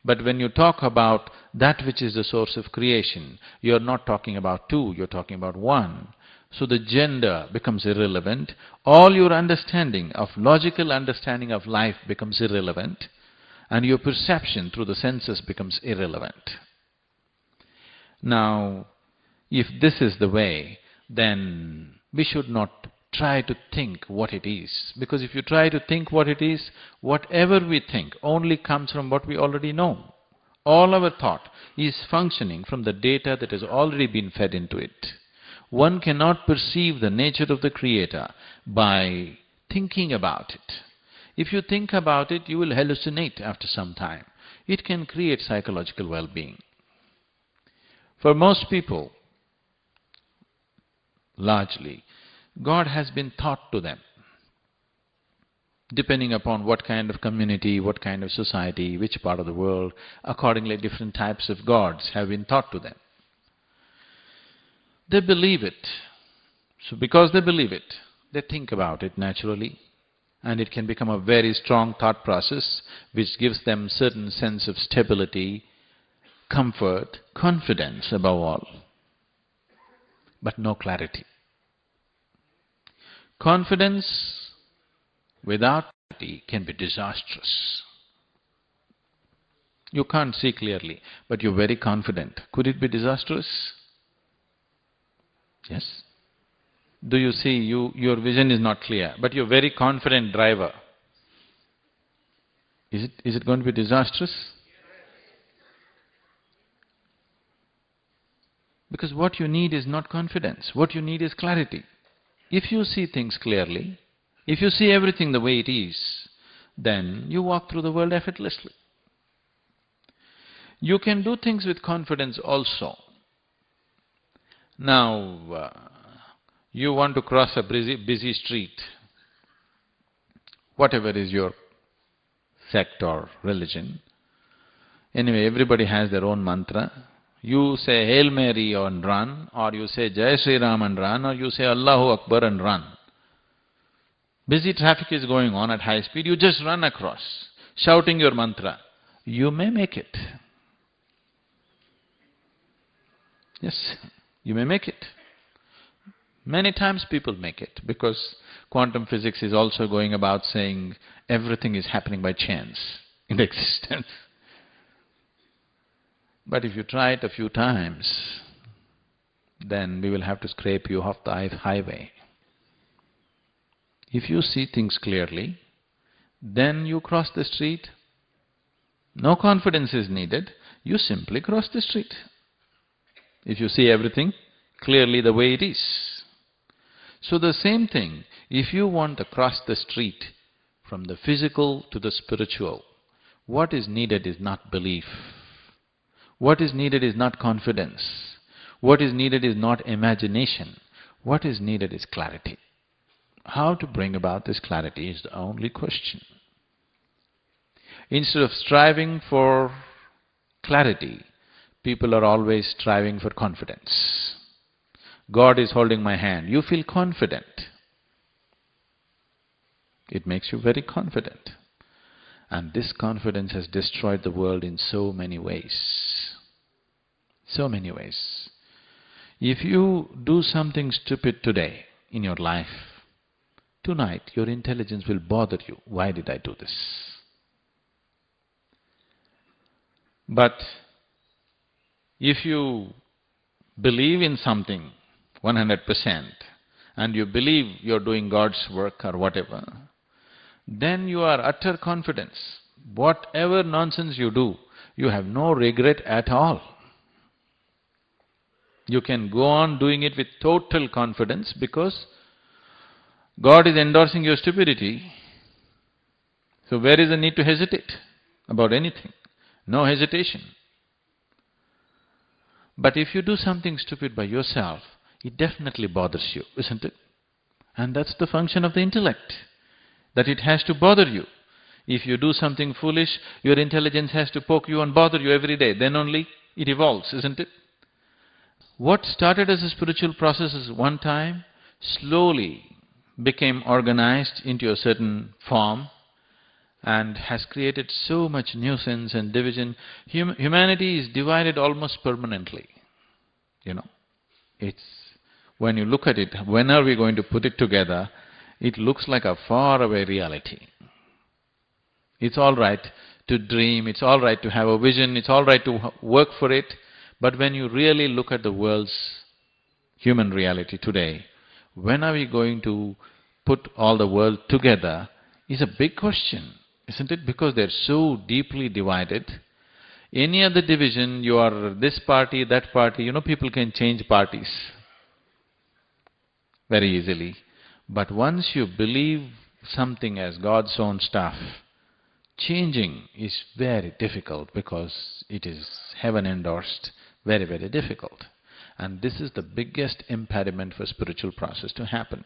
But when you talk about that which is the source of creation, you're not talking about two, you're talking about one. So the gender becomes irrelevant, all your understanding of, logical understanding of life becomes irrelevant, and your perception through the senses becomes irrelevant. Now, if this is the way, then we should not try to think what it is. Because if you try to think what it is, whatever we think only comes from what we already know. All our thought is functioning from the data that has already been fed into it. One cannot perceive the nature of the Creator by thinking about it. If you think about it, you will hallucinate after some time. It can create psychological well-being. For most people, largely, God has been taught to them, depending upon what kind of community, what kind of society, which part of the world, accordingly different types of gods have been taught to them. They believe it. So because they believe it, they think about it naturally, and it can become a very strong thought process which gives them certain sense of stability, comfort, confidence above all, but no clarity. Confidence without clarity can be disastrous. You can't see clearly, but you're very confident. Could it be disastrous? Yes? Do you see, your vision is not clear, but you're very confident driver. Is it going to be disastrous? Because what you need is not confidence, what you need is clarity. If you see things clearly, if you see everything the way it is, then you walk through the world effortlessly. You can do things with confidence also. Now, you want to cross a busy street, whatever is your sect or religion. Anyway, everybody has their own mantra. You say Hail Mary and run, or you say Jai Sri Ram and run, or you say Allahu Akbar and run. Busy traffic is going on at high speed, you just run across, shouting your mantra. You may make it. Yes, you may make it. Many times people make it, because quantum physics is also going about saying everything is happening by chance in existence. But if you try it a few times, then we will have to scrape you off the highway. If you see things clearly, then you cross the street. No confidence is needed, you simply cross the street. If you see everything clearly the way it is. So the same thing, if you want to cross the street from the physical to the spiritual, what is needed is not belief. What is needed is not confidence. What is needed is not imagination. What is needed is clarity. How to bring about this clarity is the only question. Instead of striving for clarity, people are always striving for confidence. God is holding my hand. You feel confident. It makes you very confident. And this confidence has destroyed the world in so many ways. So many ways. If you do something stupid today in your life, tonight your intelligence will bother you. Why did I do this? But if you believe in something 100% and you believe you're doing God's work or whatever, then you are utter confidence. Whatever nonsense you do, you have no regret at all. You can go on doing it with total confidence because God is endorsing your stupidity. So where is the need to hesitate about anything? No hesitation. But if you do something stupid by yourself, it definitely bothers you, isn't it? And that's the function of the intellect, that it has to bother you. If you do something foolish, your intelligence has to poke you and bother you every day. Then only it evolves, isn't it? What started as a spiritual process at one time slowly became organized into a certain form, and has created so much nuisance and division. Humanity is divided almost permanently, you know. It's… when you look at it, when are we going to put it together, it looks like a faraway reality. It's all right to dream, it's all right to have a vision, it's all right to work for it, but when you really look at the world's human reality today, when are we going to put all the world together is a big question, isn't it? Because they're so deeply divided. Any other division, you are this party, that party, you know, people can change parties very easily. But once you believe something as God's own stuff, changing is very difficult because it is heaven endorsed, very, very difficult. And this is the biggest impediment for spiritual process to happen.